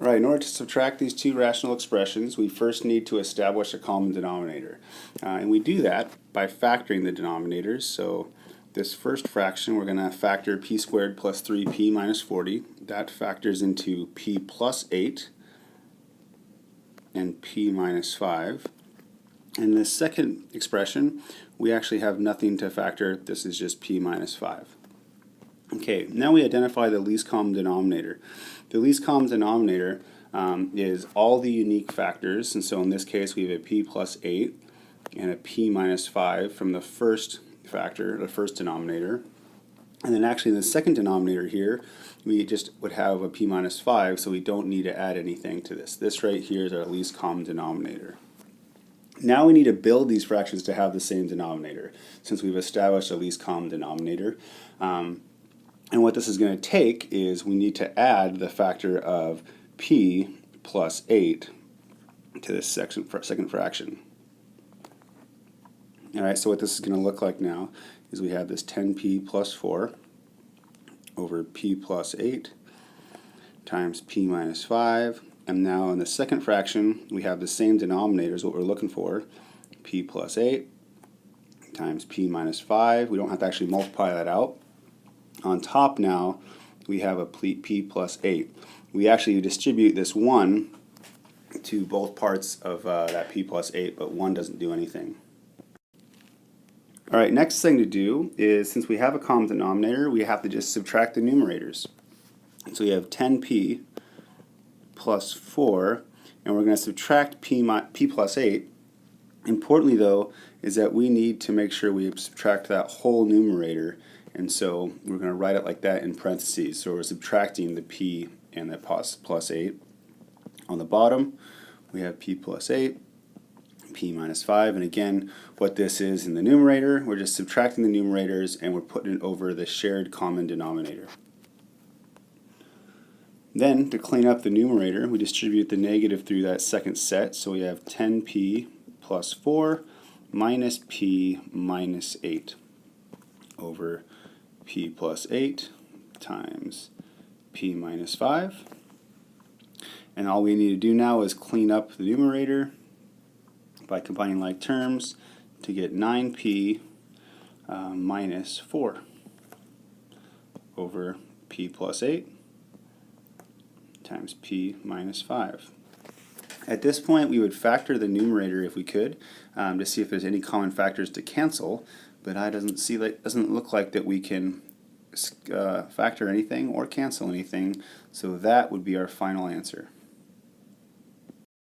Right, in order to subtract these two rational expressions, we first need to establish a common denominator. And we do that by factoring the denominators. So this first fraction, we're going to factor p squared plus 3p minus 40. That factors into p plus 8 and p minus 5. And the second expression, we actually have nothing to factor. This is just p minus 5. Okay, now we identify the least common denominator. The least common denominator is all the unique factors, and so in this case we have a p plus 8 and a p minus 5 from the first factor, the first denominator. And then actually in the second denominator here, we just would have a p minus 5, so we don't need to add anything to this. This right here is our least common denominator. Now we need to build these fractions to have the same denominator, since we've established a least common denominator. And what this is going to take is we need to add the factor of p plus 8 to this second fraction. Alright, so what this is going to look like now is we have this 10p plus 4 over p plus 8 times p minus 5. And now in the second fraction, we have the same denominator as what we're looking for, p plus 8 times p minus 5. We don't have to actually multiply that out. On top now, we have a p plus 8. We actually distribute this 1 to both parts of that p plus 8, but 1 doesn't do anything. Alright, next thing to do is, since we have a common denominator, we have to just subtract the numerators. So we have 10p plus 4, and we're going to subtract p plus 8. Importantly though, is that we need to make sure we subtract that whole numerator. And so we're going to write it like that in parentheses. So we're subtracting the p and the plus 8. On the bottom, we have p plus 8, p minus 5. And again, what this is in the numerator, we're just subtracting the numerators and we're putting it over the shared common denominator. Then, to clean up the numerator, we distribute the negative through that second set. So we have 10p plus 4 minus p minus 8 over p plus 8 times p minus 5. And all we need to do now is clean up the numerator by combining like terms to get 9p minus 4 over p plus 8 times p minus 5. At this point we would factor the numerator if we could to see if there's any common factors to cancel. But it doesn't look like that we can factor anything or cancel anything, so that would be our final answer.